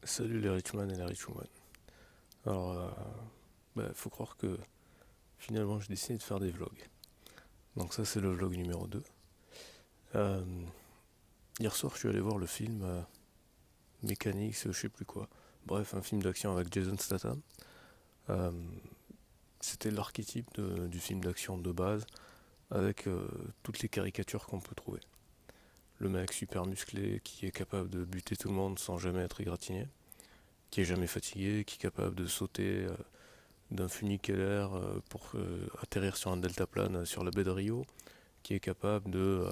Salut les Richman et les Richwoman. Alors, faut croire que finalement j'ai décidé de faire des vlogs. Donc ça c'est le vlog numéro 2. Euh, Hier soir je suis allé voir le film Mechanics, je sais plus quoi. Bref, un film d'action avec Jason Statham. Euh, C'était l'archétype du film d'action de base avec toutes les caricatures qu'on peut trouver. Le mec super musclé qui est capable de buter tout le monde sans jamais être égratigné, qui est jamais fatigué, qui est capable de sauter d'un funiculaire pour atterrir sur un deltaplane sur la baie de Rio, qui est capable de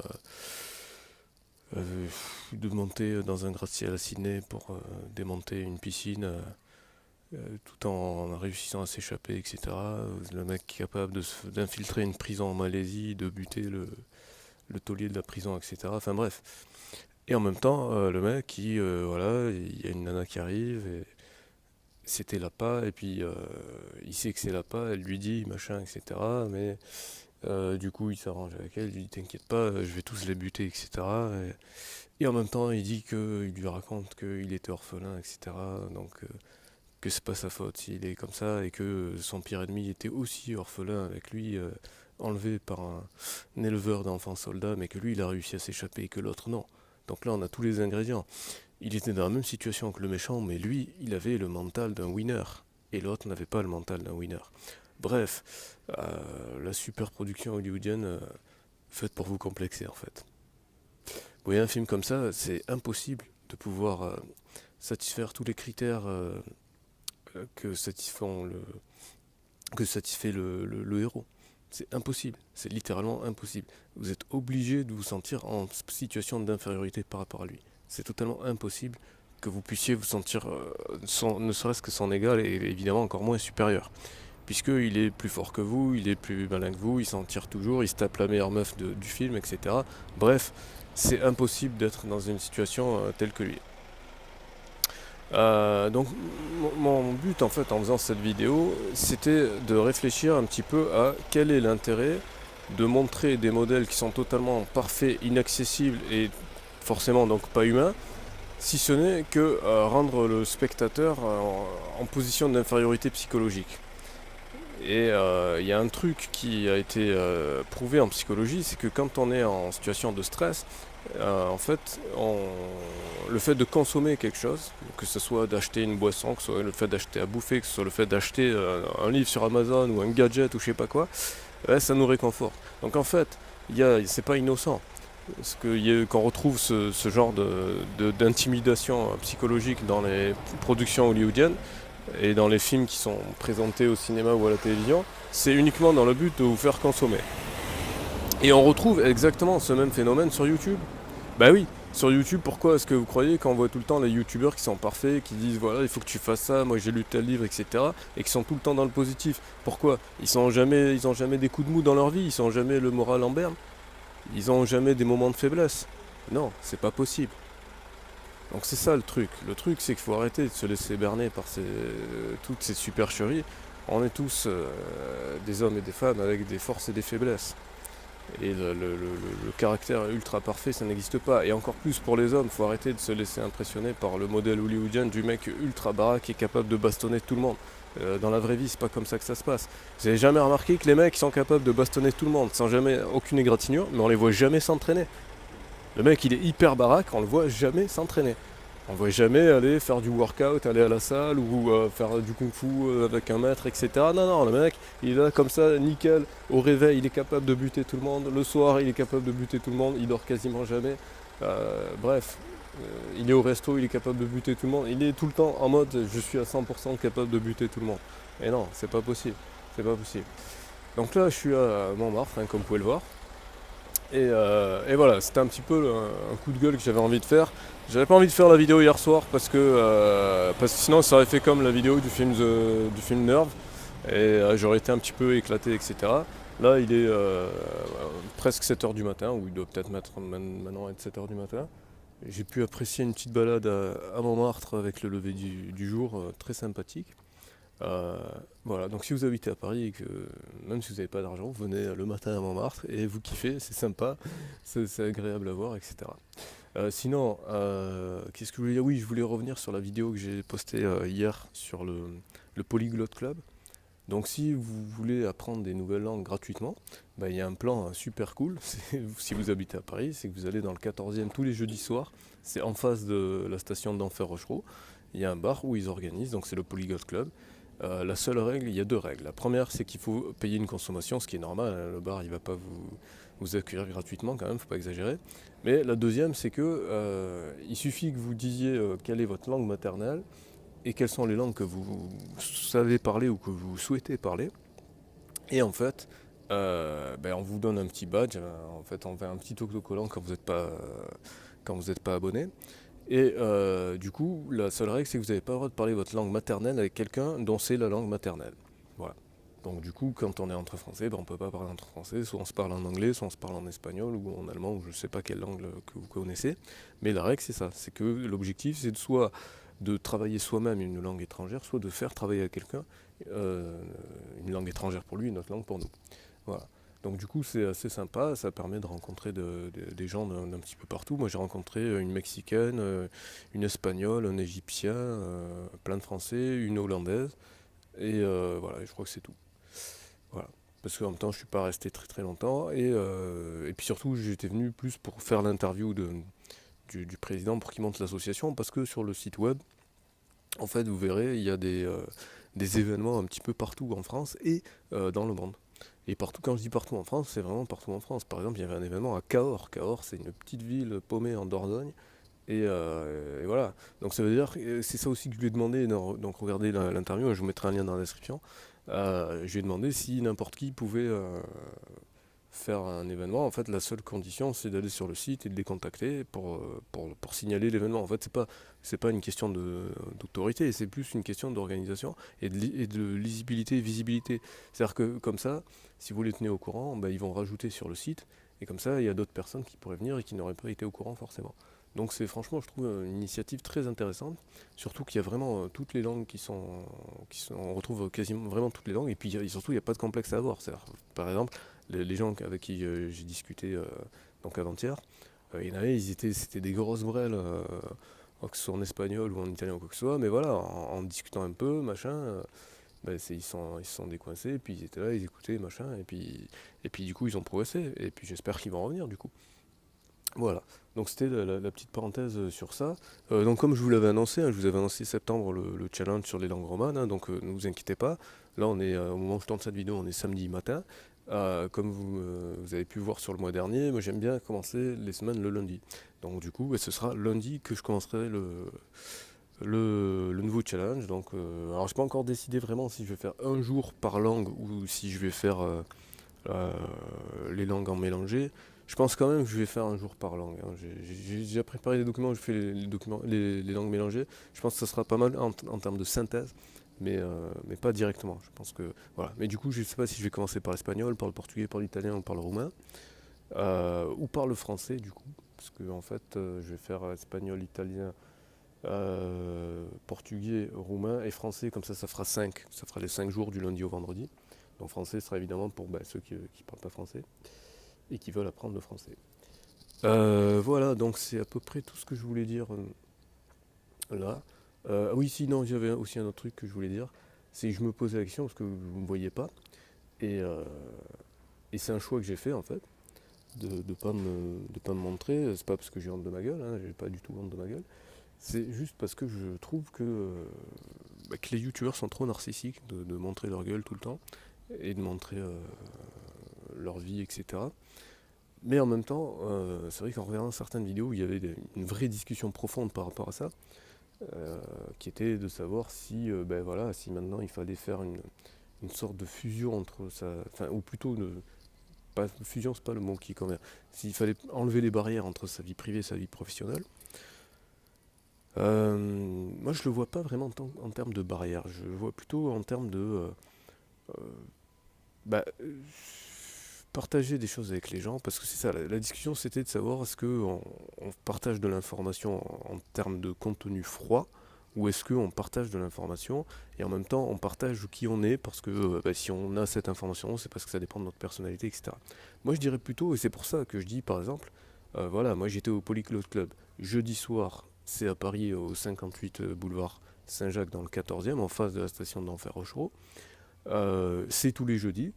monter dans un gratte-ciel à Sydney pour démonter une piscine tout en réussissant à s'échapper, etc. Le mec qui est capable d'infiltrer une prison en Malaisie, de buter le taulier de la prison, etc. Enfin bref. Et en même temps, le mec qui, voilà, il y a une nana qui arrive, et c'était Lapa, et puis il sait que c'est Lapa, elle lui dit machin, etc. Mais du coup, il s'arrange avec elle, il lui dit t'inquiète pas, je vais tous les buter, etc. Et en même temps, il dit il lui raconte qu'il était orphelin, etc. Donc que c'est pas sa faute s'il est comme ça, et que son pire ennemi était aussi orphelin avec lui, enlevé par un éleveur d'enfants soldats, mais que lui il a réussi à s'échapper et que l'autre non. Donc là, on a tous les ingrédients. Il était dans la même situation que le méchant, mais lui, il avait le mental d'un winner. Et l'autre n'avait pas le mental d'un winner. Bref, la super production hollywoodienne faite pour vous complexer en fait. Vous voyez, un film comme ça, c'est impossible de pouvoir satisfaire tous les critères que, que satisfait le héros. C'est impossible, c'est littéralement impossible. Vous êtes obligé de vous sentir en situation d'infériorité par rapport à lui. C'est totalement impossible que vous puissiez vous sentir, ne serait-ce que son égal, et évidemment encore moins supérieur. Puisqu'il est plus fort que vous, il est plus malin que vous, il s'en tire toujours, il se tape la meilleure meuf du film, etc. Bref, c'est impossible d'être dans une situation telle que lui. Donc mon but en fait en faisant cette vidéo, c'était de réfléchir un petit peu à quel est l'intérêt de montrer des modèles qui sont totalement parfaits, inaccessibles et forcément donc pas humains, si ce n'est que rendre le spectateur en position d'infériorité psychologique. Et il y a un truc qui a été prouvé en psychologie, c'est que quand on est en situation de stress, en fait, le fait de consommer quelque chose, que ce soit d'acheter une boisson, que ce soit le fait d'acheter à bouffer, que ce soit le fait d'acheter un livre sur Amazon ou un gadget ou je sais pas quoi, ouais, ça nous réconforte. Donc en fait, c'est pas innocent. Parce qu'on retrouve ce genre d'intimidation psychologique dans les productions hollywoodiennes et dans les films qui sont présentés au cinéma ou à la télévision, c'est uniquement dans le but de vous faire consommer. Et on retrouve exactement ce même phénomène sur YouTube. Bah oui, sur YouTube, pourquoi est-ce que vous croyez qu'on voit tout le temps les youtubeurs qui sont parfaits, qui disent voilà, il faut que tu fasses ça, moi j'ai lu tel livre, etc. et qui sont tout le temps dans le positif? Pourquoi ils ont jamais des coups de mou dans leur vie, ils sont jamais le moral en berne, ils ont jamais des moments de faiblesse. Non, c'est pas possible. Donc c'est ça le truc. Le truc, c'est qu'il faut arrêter de se laisser berner par toutes ces supercheries. On est tous des hommes et des femmes avec des forces et des faiblesses. Et le caractère ultra parfait, ça n'existe pas. Et encore plus pour les hommes, il faut arrêter de se laisser impressionner par le modèle hollywoodien du mec ultra baraque qui est capable de bastonner tout le monde. Dans la vraie vie, c'est pas comme ça que ça se passe. Vous avez jamais remarqué que les mecs sont capables de bastonner tout le monde sans jamais aucune égratignure, mais on les voit jamais s'entraîner. Le mec, il est hyper baraque, on le voit jamais s'entraîner. On ne voit jamais aller faire du workout, aller à la salle ou faire du kung-fu avec un maître, etc. Non, non, le mec, il est là comme ça, nickel. Au réveil, il est capable de buter tout le monde. Le soir, il est capable de buter tout le monde. Il dort quasiment jamais. Bref, il est au resto, il est capable de buter tout le monde. Il est tout le temps en mode je suis à 100% capable de buter tout le monde. Et non, c'est pas possible. C'est pas possible. Donc là, je suis à Montmartre, hein, comme vous pouvez le voir. Et voilà, c'était un petit peu un coup de gueule que j'avais envie de faire. J'avais pas envie de faire la vidéo hier soir parce que sinon ça aurait fait comme la vidéo du film Nerve et j'aurais été un petit peu éclaté, etc. Là, il est presque 7h du matin, ou il doit peut-être maintenant être 7h du matin. J'ai pu apprécier une petite balade à Montmartre avec le lever du jour, très sympathique. Euh, voilà, donc si vous habitez à Paris et que même si vous n'avez pas d'argent, vous venez le matin à Montmartre et vous kiffez, c'est sympa, c'est agréable à voir, etc. Sinon, qu'est-ce que je voulais dire? Oui, je voulais revenir sur la vidéo que j'ai postée hier sur le Polyglot Club. Donc si vous voulez apprendre des nouvelles langues gratuitement, bah, il y a un plan super cool. Si vous habitez à Paris, c'est que vous allez dans le 14e tous les jeudis soirs. C'est en face de la station d'Enfer Rochereau. Il y a un bar où ils organisent, donc c'est le Polyglot Club. La seule règle, il y a deux règles. La première, c'est qu'il faut payer une consommation, ce qui est normal, hein. Le bar, il va pas vous accueillir gratuitement quand même, faut pas exagérer. Mais la deuxième, c'est que il suffit que vous disiez quelle est votre langue maternelle et quelles sont les langues que vous savez parler ou que vous souhaitez parler. Et en fait, on vous donne un petit badge, en fait on fait un petit autocollant quand vous n'êtes pas abonné. Et du coup, la seule règle, c'est que vous n'avez pas le droit de parler votre langue maternelle avec quelqu'un dont c'est la langue maternelle. Voilà. Donc du coup, quand on est entre français, on ne peut pas parler entre français, soit on se parle en anglais, soit on se parle en espagnol ou en allemand, ou je ne sais pas quelle langue que vous connaissez. Mais la règle, c'est ça, c'est que l'objectif, c'est de soit de travailler soi-même une langue étrangère, soit de faire travailler à quelqu'un euh, une langue étrangère pour lui, une autre langue pour nous. Voilà. Donc du coup c'est assez sympa, ça permet de rencontrer des gens d'un petit peu partout. Moi j'ai rencontré une Mexicaine, une Espagnole, un Égyptien, plein de Français, une Hollandaise, et voilà, je crois que c'est tout. Voilà. Parce qu'en même temps je suis pas resté très très longtemps, et puis surtout j'étais venu plus pour faire l'interview du président pour qu'il monte l'association, parce que sur le site web, en fait vous verrez, il y a des événements un petit peu partout en France et dans le monde. Et partout, quand je dis partout en France, c'est vraiment partout en France. Par exemple, il y avait un événement à Cahors. Cahors, c'est une petite ville paumée en Dordogne. Et voilà. Donc ça veut dire, c'est ça aussi que je lui ai demandé. Donc regardez l'interview, je vous mettrai un lien dans la description. Je lui ai demandé si n'importe qui pouvait faire un événement. En fait, la seule condition, c'est d'aller sur le site et de les contacter pour signaler l'événement. En fait, c'est pas une question d'autorité, c'est plus une question d'organisation et de lisibilité et visibilité. C'est-à-dire que comme ça, si vous les tenez au courant, ils vont rajouter sur le site, et comme ça, il y a d'autres personnes qui pourraient venir et qui n'auraient pas été au courant forcément. Donc c'est franchement, je trouve une initiative très intéressante, surtout qu'il y a vraiment toutes les langues on retrouve quasiment vraiment toutes les langues, et puis surtout il n'y a pas de complexe à avoir. Par exemple, les gens avec qui j'ai discuté donc avant-hier, il y en avait, c'était des grosses brêles, que ce soit en espagnol ou en italien ou quoi que ce soit, mais voilà, en discutant un peu, machin, ils se sont décoincés, et puis ils étaient là, ils écoutaient, machin, et puis du coup ils ont progressé, et puis j'espère qu'ils vont revenir du coup. Voilà, donc c'était la petite parenthèse sur ça. Donc comme je vous l'avais annoncé, hein, je vous avais annoncé septembre le challenge sur les langues romanes, hein, donc ne vous inquiétez pas. Là on est, au moment où je tourne cette vidéo, on est samedi matin. Comme vous avez pu voir sur le mois dernier, moi j'aime bien commencer les semaines le lundi. Donc du coup, ce sera lundi que je commencerai le nouveau challenge. Donc, alors je n'ai pas encore décidé vraiment si je vais faire un jour par langue ou si je vais faire euh, les langues en mélangé. Je pense quand même que je vais faire un jour par langue, hein. J'ai déjà préparé des documents où je fais les langues mélangées. Je pense que ça sera pas mal en termes de synthèse, mais pas directement. Je pense que voilà. Mais du coup, je ne sais pas si je vais commencer par l'espagnol, par le portugais, par l'italien ou par le roumain, ou par le français du coup, parce que en fait, je vais faire espagnol, italien, portugais, roumain et français. Comme ça fera 5. Ça fera les 5 jours du lundi au vendredi. Donc français sera évidemment pour ceux qui ne parlent pas français et qui veulent apprendre le français. Voilà, donc c'est à peu près tout ce que je voulais dire là. Oui, sinon, j'avais aussi un autre truc que je voulais dire. C'est que je me posais la question parce que vous ne me voyez pas. Et, euh, et c'est un choix que j'ai fait en fait, de pas me montrer. C'est pas parce que j'ai honte de ma gueule, hein, j'ai pas du tout honte de ma gueule. C'est juste parce que je trouve que les youtubeurs sont trop narcissiques de montrer leur gueule tout le temps et de montrer leur vie, etc. Mais en même temps, c'est vrai qu'en regardant certaines vidéos, il y avait une vraie discussion profonde par rapport à ça, qui était de savoir si, voilà, si maintenant il fallait faire une sorte de fusion entre ça, enfin, ou plutôt, pas, fusion, c'est pas le mot qui convient, s'il fallait enlever les barrières entre sa vie privée et sa vie professionnelle. Moi, je le vois pas vraiment en termes de barrières, je le vois plutôt en termes de euh, bah, partager des choses avec les gens, parce que c'est ça, la discussion c'était de savoir est-ce qu'on partage de l'information en termes de contenu froid, ou est-ce qu'on partage de l'information et en même temps on partage qui on est, parce que si on a cette information, c'est parce que ça dépend de notre personnalité, etc. Moi je dirais plutôt, et c'est pour ça que je dis par exemple, voilà, moi j'étais au Polyglot Club. jeudi soir, c'est à Paris au 58 boulevard Saint-Jacques dans le 14e, en face de la station d'Enfer Rochereau. C'est tous les jeudis.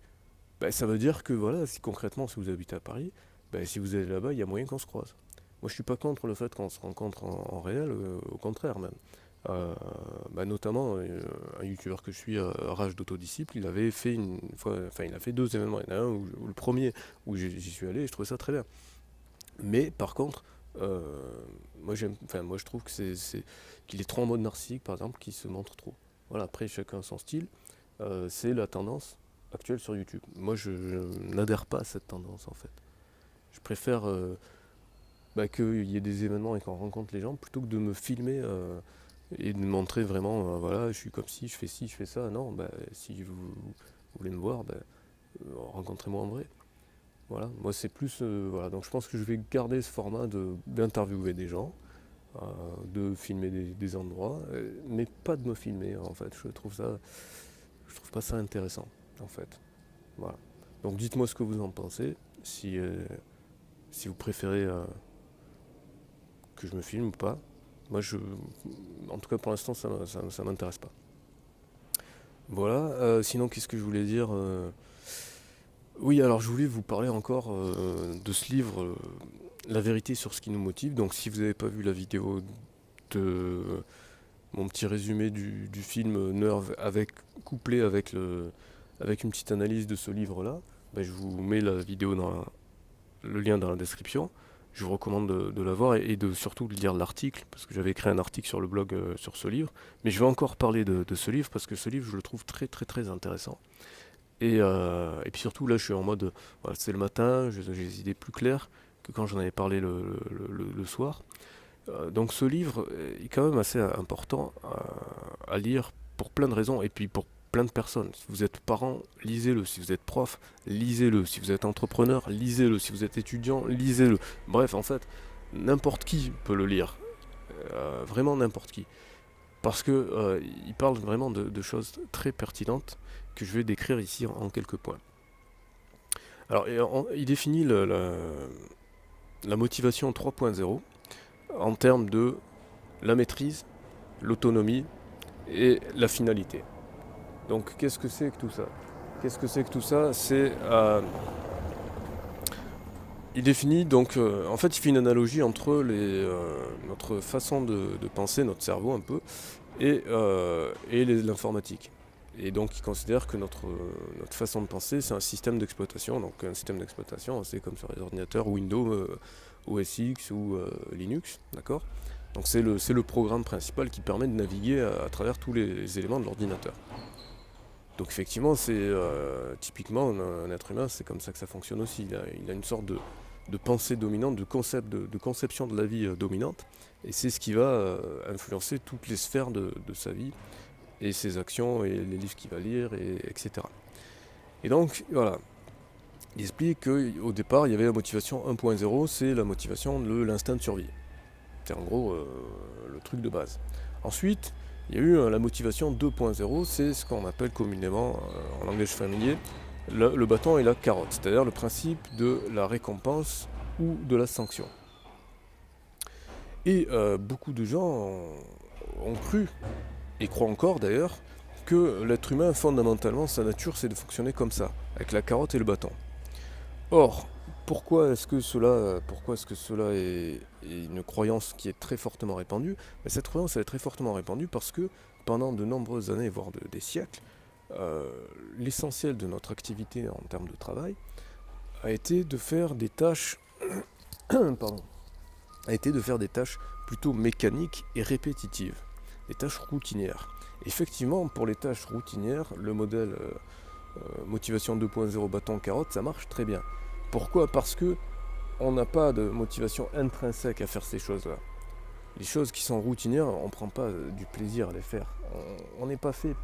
Ben, ça veut dire que voilà, si concrètement, si vous habitez à Paris, ben, si vous allez là-bas, il y a moyen qu'on se croise. Moi, je suis pas contre le fait qu'on se rencontre en réel, au contraire même. Bah, notamment, un youtubeur que je suis, Rage d'Autodisciple, il avait fait une fois, enfin, il a fait deux événements. Il y en a un où le premier où j'y suis allé, et je trouvais ça très bien. Mais par contre, euh, moi je trouve que qu'il est trop en mode narcissique, par exemple, qu'il se montre trop. Voilà, après chacun son style. C'est la tendance actuelle sur YouTube. Moi, je n'adhère pas à cette tendance en fait. Je préfère bah, qu'il y ait des événements et qu'on rencontre les gens plutôt que de me filmer et de me montrer vraiment, voilà, je suis comme ci, je fais ça. Non, bah, si vous voulez me voir, bah, rencontrez-moi en vrai. Voilà, moi c'est plus, voilà, donc je pense que je vais garder ce format d'interviewer des gens, euh, de filmer des endroits, mais pas de me filmer en fait. Je trouve pas ça intéressant en fait. Voilà. Donc dites-moi ce que vous en pensez, si vous préférez que je me filme ou pas. Moi en tout cas pour l'instant ça m'intéresse pas. Voilà. Sinon qu'est-ce que je voulais dire Oui, alors je voulais vous parler encore de ce livre, La vérité sur ce qui nous motive. Donc si vous n'avez pas vu la vidéo de mon petit résumé du film Nerve couplé avec une petite analyse de ce livre-là, ben, je vous mets la vidéo le lien dans la description. Je vous recommande de la voir et de surtout de lire l'article, parce que j'avais écrit un article sur le blog sur ce livre. Mais je vais encore parler de ce livre, parce que ce livre, je le trouve très très très intéressant. Et puis surtout, là, je suis en mode, voilà, c'est le matin, j'ai des idées plus claires que quand j'en avais parlé le soir. Donc ce livre est quand même assez important à lire pour plein de raisons, et puis pour plein de personnes. Si vous êtes parent, lisez-le. Si vous êtes prof, lisez-le. Si vous êtes entrepreneur, lisez-le. Si vous êtes étudiant, lisez-le. Bref, en fait, n'importe qui peut le lire. Vraiment n'importe qui. Parce que il parle vraiment de choses très pertinentes que je vais décrire ici en quelques points. Alors, il définit la motivation 3.0 en termes de la maîtrise, l'autonomie et la finalité. Donc, qu'est-ce que c'est que tout ça Qu'est-ce que c'est que tout ça il définit donc, en fait, il fait une analogie entre notre façon de penser, notre cerveau un peu, et l'informatique. Et donc il considère que notre façon de penser, c'est un système d'exploitation. Donc un système d'exploitation, c'est comme sur les ordinateurs Windows, OS X ou Linux, d'accord. Donc c'est le programme principal qui permet de naviguer à travers tous les éléments de l'ordinateur. Donc effectivement, c'est typiquement un être humain, c'est comme ça que ça fonctionne aussi. Il a une sorte de pensée dominante, de conception de la vie dominante, et c'est ce qui va influencer toutes les sphères de sa vie, et ses actions, et les livres qu'il va lire, etc. Et donc, voilà, il explique qu'au départ, il y avait la motivation 1.0, c'est la motivation de l'instinct de survie. C'est en gros le truc de base. Ensuite, il y a eu la motivation 2.0, c'est ce qu'on appelle communément, en langage familier, le bâton et la carotte, c'est-à-dire le principe de la récompense ou de la sanction. Et beaucoup de gens ont cru, et croient encore d'ailleurs, que l'être humain, fondamentalement, sa nature, c'est de fonctionner comme ça, avec la carotte et le bâton. Or, pourquoi est-ce que cela est une croyance qui est très fortement répandue? Cette croyance elle est très fortement répandue parce que pendant de nombreuses années, voire des siècles, l'essentiel de notre activité en termes de travail a été de faire des tâches pardon, a été de faire des tâches plutôt mécaniques et répétitives, des tâches routinières. Effectivement, pour les tâches routinières, le modèle motivation 2.0 bâton carotte, ça marche très bien. Pourquoi? Parce que on n'a pas de motivation intrinsèque à faire ces choses-là. Les choses qui sont routinières, on ne prend pas du plaisir à les faire. On n'est pas fait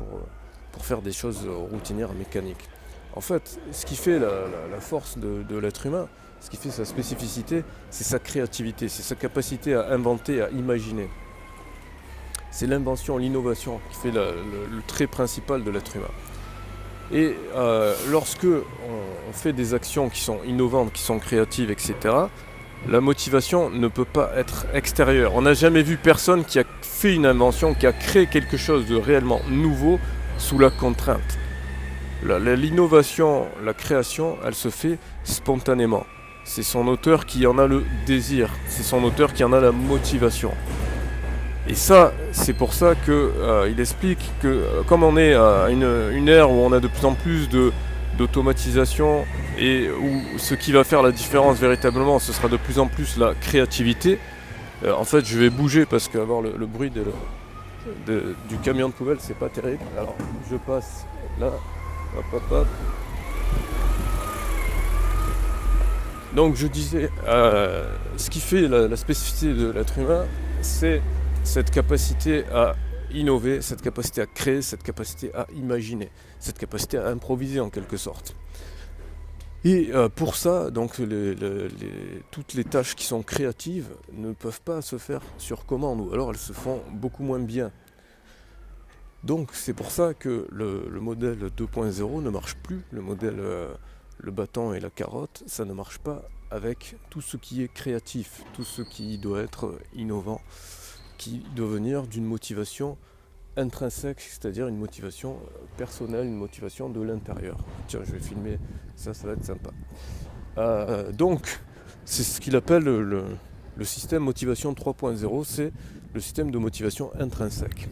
pour faire des choses routinières mécaniques. En fait, ce qui fait la force de l'être humain, ce qui fait sa spécificité, c'est sa créativité, c'est sa capacité à inventer, à imaginer. C'est l'invention, l'innovation qui fait le trait principal de l'être humain. Et lorsque on fait des actions qui sont innovantes, qui sont créatives, etc., La motivation ne peut pas être extérieure. On n'a jamais vu personne qui a fait une invention, qui a créé quelque chose de réellement nouveau sous la contrainte. L'innovation, la création, elle se fait spontanément. C'est son auteur qui en a le désir, c'est son auteur qui en a la motivation. Et ça, c'est pour ça qu'il explique que comme on est à une ère où on a de plus en plus d'automatisation et où ce qui va faire la différence véritablement, ce sera de plus en plus la créativité. En fait, je vais bouger parce qu'avoir le bruit du camion de poubelle, c'est pas terrible. Alors, je passe là, hop, hop, hop. Donc, je disais, ce qui fait la spécificité de l'être humain, c'est cette capacité à innover, cette capacité à créer, cette capacité à imaginer, cette capacité à improviser en quelque sorte. Et pour ça, donc toutes les tâches qui sont créatives ne peuvent pas se faire sur commande, ou alors elles se font beaucoup moins bien. Donc c'est pour ça que le modèle 2.0 ne marche plus, le modèle le bâton et la carotte, ça ne marche pas avec tout ce qui est créatif, tout ce qui doit être innovant, qui doit venir d'une motivation intrinsèque, c'est-à-dire une motivation personnelle, une motivation de l'intérieur. Tiens, je vais filmer, ça va être sympa. Donc, c'est ce qu'il appelle le système motivation 3.0, c'est le système de motivation intrinsèque.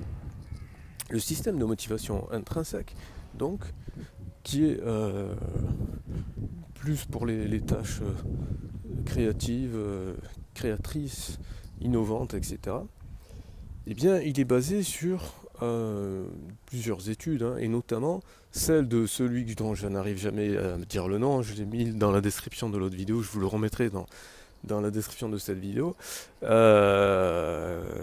Le système de motivation intrinsèque, donc, qui est plus pour les tâches créatives, créatrices, innovantes, etc. Eh bien, il est basé sur plusieurs études, et notamment celle de celui dont je n'arrive jamais à me dire le nom, je l'ai mis dans la description de l'autre vidéo, je vous le remettrai dans la description de cette vidéo,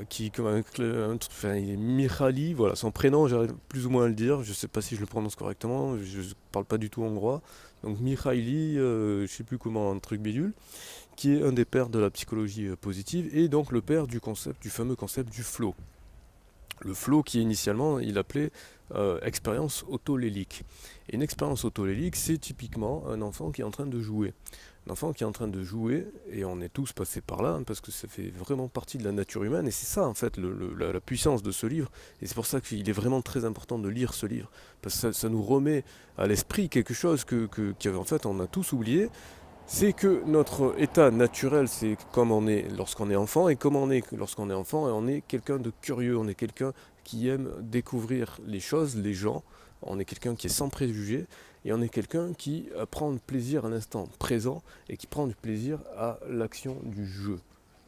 qui comme il est Mihaly, voilà, son prénom j'arrive plus ou moins à le dire, je ne sais pas si je le prononce correctement, je ne parle pas du tout hongrois, donc Mihaly, je ne sais plus comment, un truc bidule, qui est un des pères de la psychologie positive, et donc le père du fameux concept du flow. Le flow qui initialement il appelait expérience autolélique. Et une expérience autolélique, c'est typiquement un enfant qui est en train de jouer. Un enfant qui est en train de jouer, et on est tous passés par là, parce que ça fait vraiment partie de la nature humaine, et c'est ça en fait la puissance de ce livre, et c'est pour ça qu'il est vraiment très important de lire ce livre, parce que ça nous remet à l'esprit quelque chose qu'en fait on a tous oublié, c'est que notre état naturel, c'est comme on est lorsqu'on est enfant, et comme on est lorsqu'on est enfant, on est quelqu'un de curieux, on est quelqu'un qui aime découvrir les choses, les gens, on est quelqu'un qui est sans préjugés, et on est quelqu'un qui prend du plaisir à l'instant présent, et qui prend du plaisir à l'action du jeu.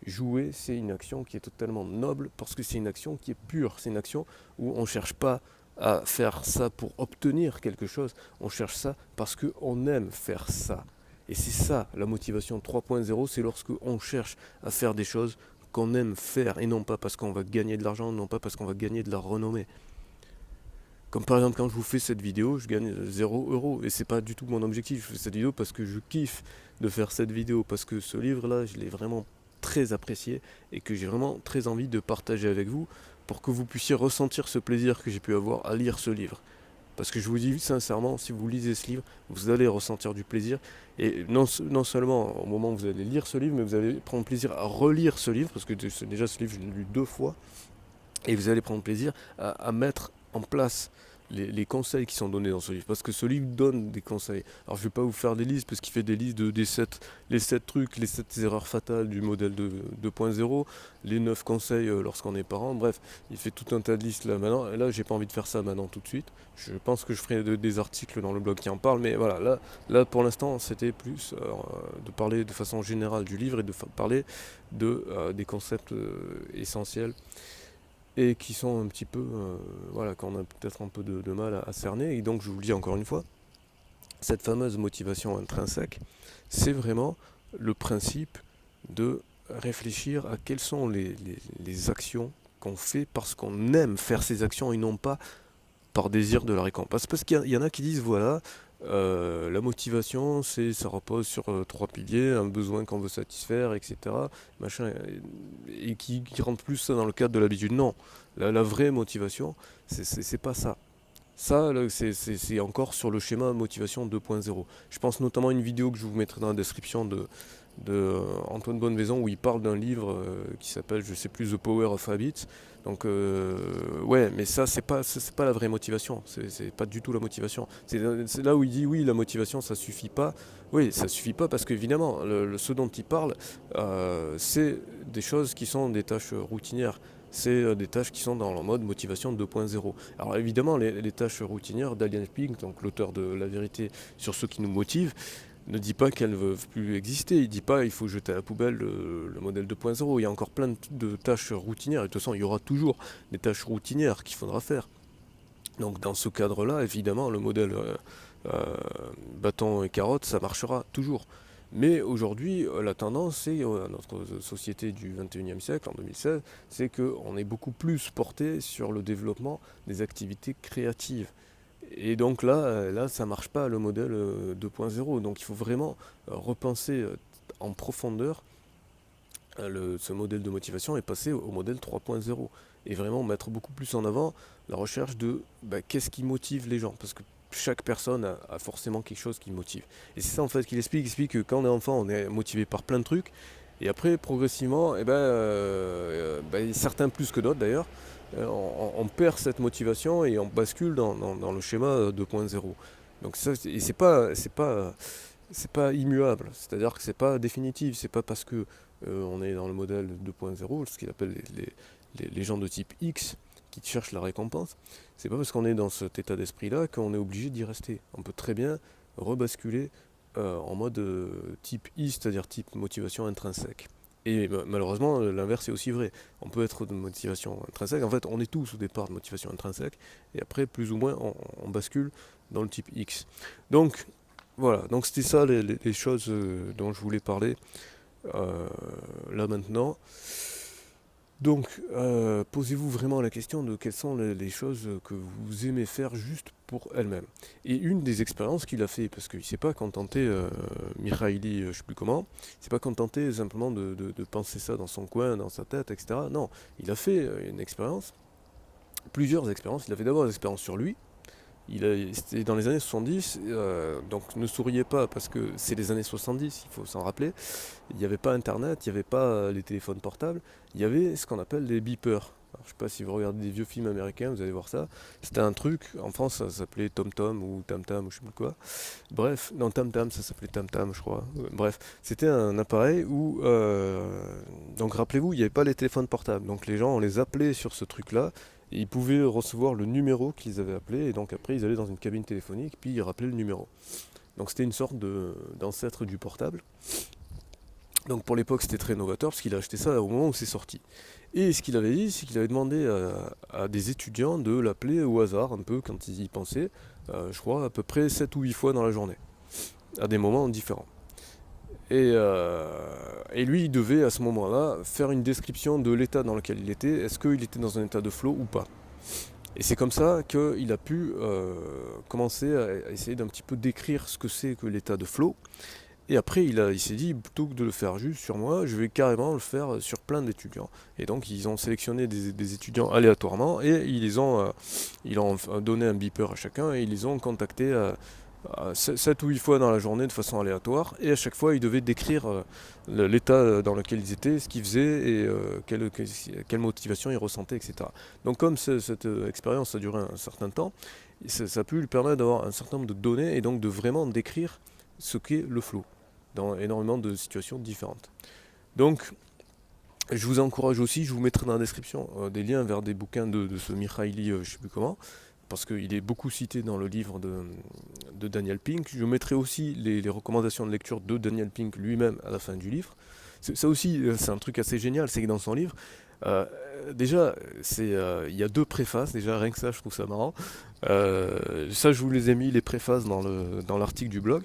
Jouer, c'est une action qui est totalement noble, parce que c'est une action qui est pure, c'est une action où on ne cherche pas à faire ça pour obtenir quelque chose, on cherche ça parce qu'on aime faire ça. Et c'est ça, la motivation 3.0, c'est lorsque on cherche à faire des choses qu'on aime faire, et non pas parce qu'on va gagner de l'argent, non pas parce qu'on va gagner de la renommée. Comme par exemple quand je vous fais cette vidéo, je gagne 0 €, et c'est pas du tout mon objectif, je fais cette vidéo parce que je kiffe de faire cette vidéo, parce que ce livre-là, je l'ai vraiment très apprécié, et que j'ai vraiment très envie de partager avec vous, pour que vous puissiez ressentir ce plaisir que j'ai pu avoir à lire ce livre. Parce que je vous dis sincèrement, si vous lisez ce livre, vous allez ressentir du plaisir. Et non seulement au moment où vous allez lire ce livre, mais vous allez prendre plaisir à relire ce livre, parce que déjà ce livre, je l'ai lu 2 fois. Et vous allez prendre plaisir à mettre en place les conseils qui sont donnés dans ce livre. Parce que ce livre donne des conseils. Alors je ne vais pas vous faire des listes, parce qu'il fait des listes les 7 trucs, les 7 erreurs fatales du modèle 2.0, les 9 conseils lorsqu'on est parent. Bref, il fait tout un tas de listes là maintenant. Et là, j'ai pas envie de faire ça maintenant tout de suite. Je pense que je ferai des articles dans le blog qui en parlent. Mais voilà, là pour l'instant, c'était plus de parler de façon générale du livre, et de parler des concepts essentiels, et qui sont un petit peu, qu'on a peut-être un peu de mal à cerner. Et donc je vous le dis encore une fois, cette fameuse motivation intrinsèque, c'est vraiment le principe de réfléchir à quelles sont les actions qu'on fait parce qu'on aime faire ces actions, et non pas par désir de la récompense. Parce qu'il y en a qui disent, voilà, la motivation, ça repose sur 3 piliers, un besoin qu'on veut satisfaire, etc. Machin, et qui rentre plus ça dans le cadre de l'habitude. Non, la vraie motivation, c'est pas ça. Ça, c'est encore sur le schéma motivation 2.0. Je pense notamment à une vidéo que je vous mettrai dans la description Antoine Bonnevaison, où il parle d'un livre qui s'appelle, je sais plus, The Power of Habits. Donc ouais, mais ça c'est pas la vraie motivation, c'est pas du tout la motivation. C'est là où il dit oui, la motivation ça suffit pas. Oui, ça suffit pas parce qu'évidemment ce dont il parle, c'est des choses qui sont des tâches routinières. C'est des tâches qui sont dans le mode motivation 2.0. Alors évidemment, les tâches routinières d'Alian Pink, donc l'auteur de La vérité sur ce qui nous motive, ne dit pas qu'elles ne peuvent plus exister. Il ne dit pas il faut jeter à la poubelle le modèle 2.0. Il y a encore plein de tâches routinières. Et de toute façon, il y aura toujours des tâches routinières qu'il faudra faire. Donc dans ce cadre-là, évidemment, le modèle bâton et carotte, ça marchera toujours. Mais aujourd'hui, la tendance, c'est notre société du 21e siècle, en 2016, c'est qu'on est beaucoup plus porté sur le développement des activités créatives. Et donc là ça ne marche pas le modèle 2.0. Donc il faut vraiment repenser en profondeur ce modèle de motivation et passer au modèle 3.0. Et vraiment mettre beaucoup plus en avant la recherche de qu'est-ce qui motive les gens. Parce que chaque personne a forcément quelque chose qui motive. Et c'est ça en fait qu'il explique. Il explique que quand on est enfant, on est motivé par plein de trucs. Et après, progressivement, certains plus que d'autres d'ailleurs, on perd cette motivation et on bascule dans le schéma 2.0. Donc ça, et c'est pas immuable, c'est-à-dire que c'est pas définitif, c'est pas parce que on est dans le modèle 2.0, ce qu'il appelle les gens de type X qui cherchent la récompense, c'est pas parce qu'on est dans cet état d'esprit-là qu'on est obligé d'y rester. On peut très bien rebasculer en mode type I, c'est-à-dire type motivation intrinsèque. Et malheureusement, l'inverse est aussi vrai. On peut être de motivation intrinsèque. En fait, on est tous au départ de motivation intrinsèque. Et après, plus ou moins, on bascule dans le type X. Donc, voilà. Donc, c'était ça les choses dont je voulais parler là maintenant. Donc, posez-vous vraiment la question de quelles sont les choses que vous aimez faire juste pour elles-mêmes. Et une des expériences qu'il a fait, parce qu'il ne s'est pas contenté, Mihaly, je ne sais plus comment, il ne s'est pas contenté simplement de penser ça dans son coin, dans sa tête, etc. Non, il a fait une expérience, plusieurs expériences. Il a fait d'abord des expériences sur lui. C'était dans les années 70, donc ne souriez pas parce que c'est les années 70, il faut s'en rappeler. Il n'y avait pas internet, il n'y avait pas les téléphones portables, il y avait ce qu'on appelle les beepers. Alors, je ne sais pas si vous regardez des vieux films américains, vous allez voir ça. C'était un truc, en France ça s'appelait Tom Tom ou Tam Tam ou je sais plus quoi. Bref, non Tam Tam ça s'appelait Tam Tam je crois. Bref, c'était un appareil où, donc rappelez-vous, il n'y avait pas les téléphones portables. Donc les gens on les appelait sur ce truc-là. Et ils pouvaient recevoir le numéro qu'ils avaient appelé, et donc après ils allaient dans une cabine téléphonique, puis ils rappelaient le numéro. Donc c'était une sorte d'ancêtre du portable. Donc pour l'époque c'était très novateur, parce qu'il a acheté ça au moment où c'est sorti. Et ce qu'il avait dit, c'est qu'il avait demandé à des étudiants de l'appeler au hasard, un peu quand ils y pensaient, je crois à peu près 7 ou 8 fois dans la journée, à des moments différents. Et lui, il devait à ce moment-là faire une description de l'état dans lequel il était. Est-ce qu'il était dans un état de flow ou pas? Et c'est comme ça qu'il a pu commencer à essayer d'un petit peu décrire ce que c'est que l'état de flow. Et après, il s'est dit, plutôt que de le faire juste sur moi, je vais carrément le faire sur plein d'étudiants. Et donc, ils ont sélectionné des étudiants aléatoirement et ils ont donné un beeper à chacun et ils les ont contactés 7 ou 8 fois dans la journée de façon aléatoire, et à chaque fois ils devaient décrire l'état dans lequel ils étaient, ce qu'ils faisaient et quelle motivation ils ressentaient, etc. Donc comme cette expérience a duré un certain temps, ça a pu lui permettre d'avoir un certain nombre de données et donc de vraiment décrire ce qu'est le flow dans énormément de situations différentes. Donc je vous encourage aussi, je vous mettrai dans la description des liens vers des bouquins de ce Mihaly, je ne sais plus comment, parce qu'il est beaucoup cité dans le livre de Daniel Pink. Je mettrai aussi les recommandations de lecture de Daniel Pink lui-même à la fin du livre. Ça aussi, c'est un truc assez génial, c'est que dans son livre, déjà, il y a 2 préfaces, déjà rien que ça, je trouve ça marrant. Ça, je vous les ai mis, les préfaces, dans l'article du blog.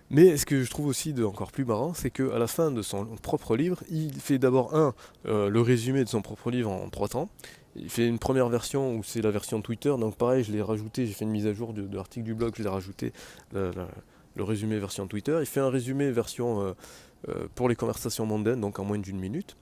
Mais ce que je trouve aussi encore plus marrant, c'est qu'à la fin de son propre livre, il fait d'abord le résumé de son propre livre en 3 temps. Il fait une première version où c'est la version Twitter, donc pareil, je l'ai rajouté, j'ai fait une mise à jour de l'article du blog, je l'ai rajouté le résumé version Twitter. Il fait un résumé version pour les conversations mondaines, donc en moins d'1 minute.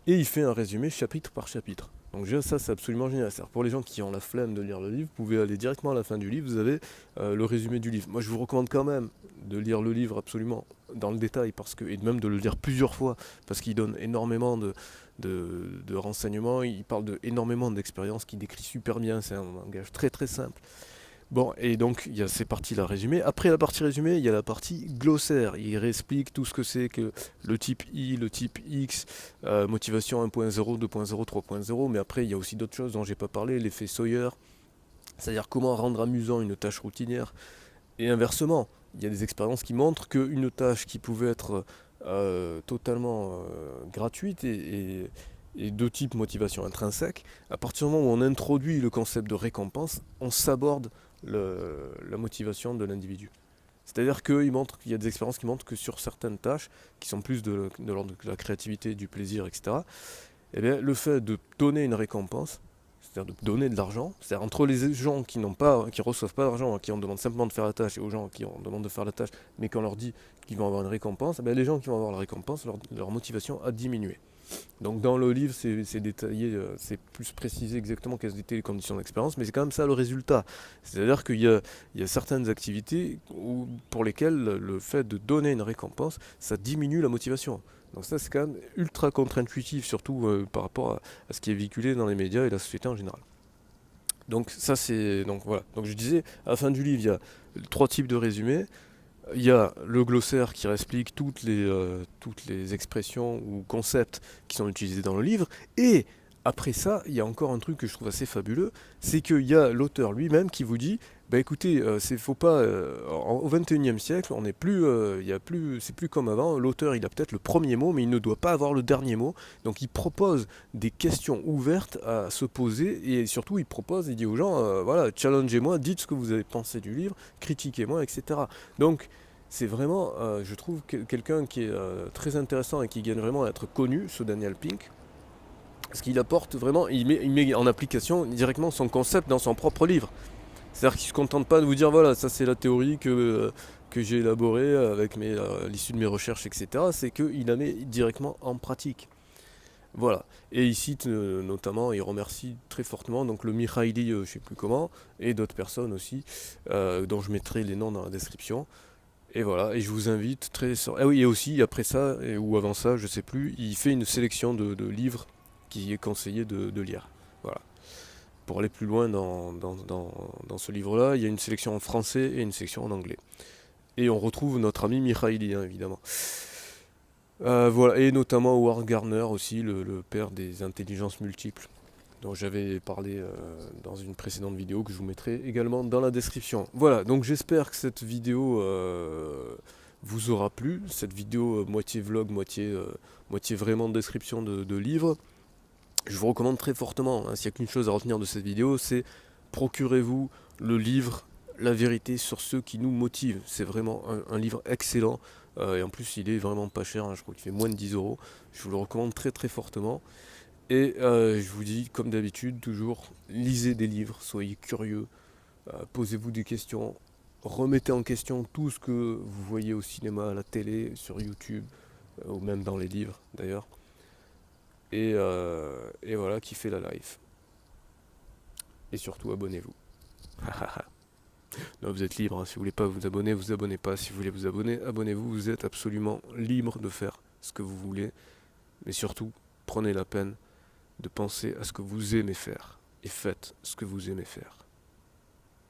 Et il fait un résumé chapitre par chapitre. Donc déjà, ça c'est absolument génial. C'est-à-dire pour les gens qui ont la flemme de lire le livre, vous pouvez aller directement à la fin du livre, vous avez le résumé du livre. Moi je vous recommande quand même de lire le livre absolument dans le détail, et même de le lire plusieurs fois, parce qu'il donne énormément de renseignements, il parle énormément d'expériences, qui décrit super bien, c'est un langage très très simple. Bon, et donc il y a ces parties-là résumées. Après la partie résumée, il y a la partie glossaire. Il réexplique tout ce que c'est que le type I, le type X, motivation 1.0, 2.0, 3.0. Mais après, il y a aussi d'autres choses dont j'ai pas parlé, l'effet Sawyer, c'est-à-dire comment rendre amusant une tâche routinière. Et inversement, il y a des expériences qui montrent qu'une tâche qui pouvait être totalement gratuite et de type motivation intrinsèque, à partir du moment où on introduit le concept de récompense, on s'aborde la motivation de l'individu. C'est-à-dire qu'il y a des expériences qui montrent que sur certaines tâches, qui sont plus de l'ordre de la créativité, du plaisir, etc., eh bien, le fait de donner une récompense, c'est-à-dire de donner de l'argent, c'est-à-dire entre les gens qui reçoivent pas d'argent, qui en demandent simplement de faire la tâche, et aux gens qui en demandent de faire la tâche, mais qu'on leur dit qu'ils vont avoir une récompense, eh bien, les gens qui vont avoir la récompense, leur motivation a diminué. Donc dans le livre, c'est détaillé, c'est plus précisé exactement quelles étaient les conditions d'expérience, mais c'est quand même ça le résultat. C'est-à-dire qu'il y a certaines activités pour lesquelles le fait de donner une récompense, ça diminue la motivation. Donc ça, c'est quand même ultra contre-intuitif, surtout par rapport à ce qui est véhiculé dans les médias et la société en général. Donc ça, donc voilà. Donc je disais, à la fin du livre, il y a 3 types de résumés. Il y a le glossaire qui explique toutes les expressions ou concepts qui sont utilisés dans le livre. Et après ça, il y a encore un truc que je trouve assez fabuleux, c'est qu'il y a l'auteur lui-même qui vous dit, bah écoutez, faut pas, au XXIe siècle, on n'est plus, c'est plus comme avant. L'auteur, il a peut-être le premier mot, mais il ne doit pas avoir le dernier mot. Donc il propose des questions ouvertes à se poser et surtout il dit aux gens, voilà, challengez-moi, dites ce que vous avez pensé du livre, critiquez-moi, etc. Donc c'est vraiment, je trouve, quelqu'un qui est très intéressant et qui gagne vraiment à être connu, ce Daniel Pink. Parce qu'il apporte vraiment, il met en application directement son concept dans son propre livre. C'est-à-dire qu'il ne se contente pas de vous dire, voilà, ça c'est la théorie que j'ai élaborée avec l'issue de mes recherches, etc. C'est qu'il la met directement en pratique. Voilà. Et il cite notamment, il remercie très fortement donc le Mihaly, je ne sais plus comment, et d'autres personnes aussi, dont je mettrai les noms dans la description. Et voilà, et je vous invite Ah oui, et aussi, après ça, ou avant ça, je sais plus, il fait une sélection de livres qui est conseillé de lire. Voilà. Pour aller plus loin dans ce livre-là, il y a une sélection en français et une sélection en anglais. Et on retrouve notre ami Mihaly, hein, évidemment. Voilà, et notamment Howard Gardner aussi, le père des intelligences multiples, dont j'avais parlé dans une précédente vidéo que je vous mettrai également dans la description. Voilà, donc j'espère que cette vidéo vous aura plu, cette vidéo moitié vlog, moitié vraiment description de livres. Je vous recommande très fortement, hein, s'il n'y a qu'une chose à retenir de cette vidéo, c'est procurez-vous le livre La vérité sur ceux qui nous motivent. C'est vraiment un livre excellent, et en plus il est vraiment pas cher, hein, je crois qu'il fait moins de 10 euros. Je vous le recommande très très fortement. Et je vous dis, comme d'habitude, toujours, lisez des livres, soyez curieux, posez-vous des questions, remettez en question tout ce que vous voyez au cinéma, à la télé, sur YouTube, ou même dans les livres d'ailleurs. Et voilà, kiffez la life. Et surtout, abonnez-vous. Non, vous êtes libre, hein. Si vous voulez pas vous abonnez pas. Si vous voulez vous abonner, abonnez-vous. Vous êtes absolument libre de faire ce que vous voulez. Mais surtout, prenez la peine de penser à ce que vous aimez faire. Et faites ce que vous aimez faire.